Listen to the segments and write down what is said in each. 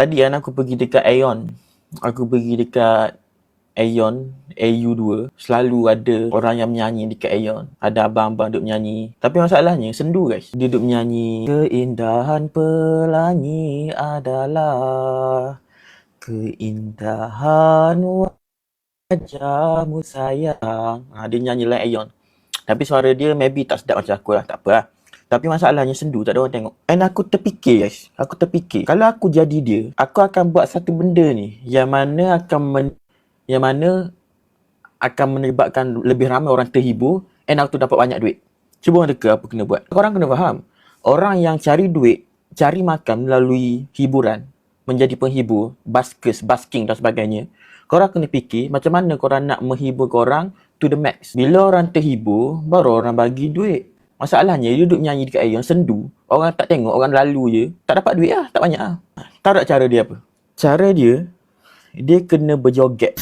Tadi kan aku pergi dekat Aeon. Aku pergi dekat Aeon, AU2. Selalu ada orang yang menyanyi dekat Aeon. Ada abang-abang duduk menyanyi. Tapi masalahnya sendu guys. Dia duduk menyanyi. Keindahan pelangi adalah keindahan wajahmu sayang. Dia nyanyi lain Aeon. Tapi suara dia maybe tak sedap macam aku lah. Tak apa lah. Tapi masalahnya sendu, tak ada orang tengok. And aku terfikir guys. Aku terfikir. Kalau aku jadi dia, aku akan buat satu benda ni. Yang mana akan menyebabkan lebih ramai orang terhibur. And aku dapat banyak duit. Cuba orang teka apa kena buat. Korang kena faham. Orang yang cari duit, cari makan melalui hiburan. Menjadi penghibur, buskers, busking dan sebagainya. Korang kena fikir macam mana korang nak menghibur korang to the max. Bila orang terhibur, baru orang bagi duit. Masalahnya, dia duduk menyanyi dekat Aeon, sendu. Orang tak tengok, orang lalu je. Tak dapat duit lah, tak banyak lah. Tahu tak cara dia apa? Cara dia kena berjoget.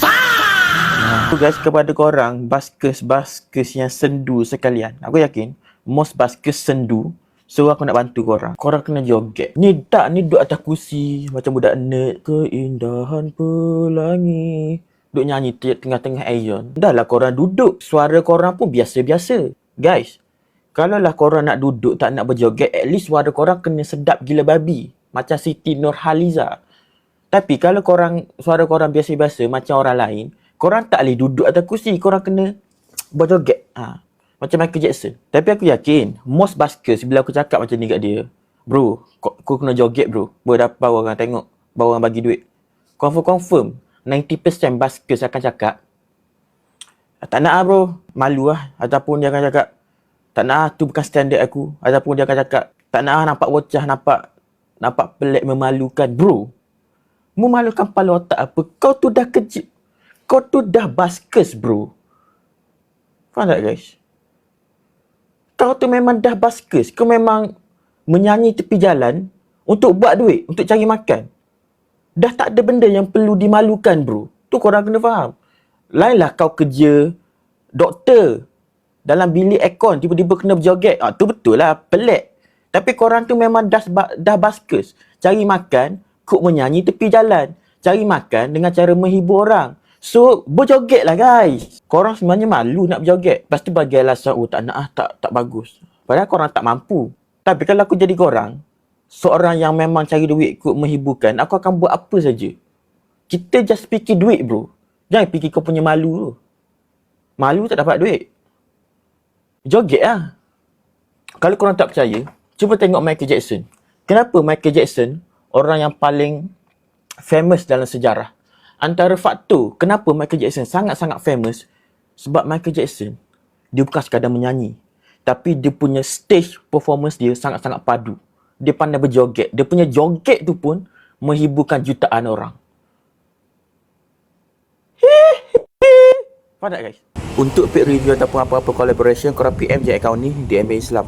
Tu guys, kepada korang, baskers yang sendu sekalian. Aku yakin, most baskers sendu. So, aku nak bantu korang. Korang kena joget. Ni duduk atas kursi. Macam budak nerd. Keindahan pelangi. Duduk nyanyi tengah-tengah Aeon. Dah lah korang duduk. Suara korang pun biasa-biasa. Guys, kalaulah korang nak duduk, tak nak berjoget, at least suara korang kena sedap gila babi. Macam Siti Nurhaliza. Tapi kalau suara korang biasa-biasa macam orang lain, korang tak boleh duduk atas kursi. Korang kena berjoget. Macam Michael Jackson. Tapi aku yakin, most buskers bila aku cakap macam ni kat dia, bro, kau kena joget bro. Baru orang tengok, baru orang bagi duit. Confirm, 90% buskers akan cakap, tak nak lah bro, malu lah. Ataupun dia akan cakap, tak nak lah, tu bukan standard aku. Ataupun dia akan cakap, tak nak lah, nampak bocah, nampak pelik, memalukan. Bro, memalukan kepala otak apa? Kau tu dah kecil. Kau tu dah buskers bro. Faham tak guys? Kau tu memang dah buskers. Kau memang menyanyi tepi jalan untuk buat duit, untuk cari makan. Dah tak ada benda yang perlu dimalukan bro. Tu korang kena faham. Lainlah kau kerja doktor dalam bilik aircon, tiba-tiba kena berjoget. Tu betul lah, pelik. Tapi korang tu memang dah buskers. Cari makan, kok menyanyi tepi jalan. Cari makan dengan cara menghibur orang. So, berjoget lah guys. Korang sebenarnya malu nak berjoget. Lepas tu bagi alasan, tak nak lah, tak bagus. Padahal korang tak mampu. Tapi kalau aku jadi korang, seorang yang memang cari duit kok menghiburkan, aku akan buat apa saja. Kita just fikir duit bro. Jangan fikir kau punya malu tu. Malu tak dapat duit. Joget lah. Kalau korang tak percaya, cuba tengok Michael Jackson. Kenapa Michael Jackson orang yang paling famous dalam sejarah? Antara faktor kenapa Michael Jackson sangat-sangat famous, sebab Michael Jackson, dia bukan sekadar menyanyi. Tapi dia punya stage performance dia sangat-sangat padu. Dia pandai berjoget. Dia punya joget tu pun menghiburkan jutaan orang. Faham tak guys? Untuk paid review ataupun apa-apa collaboration, korang PM je akaun ni di MA Islam.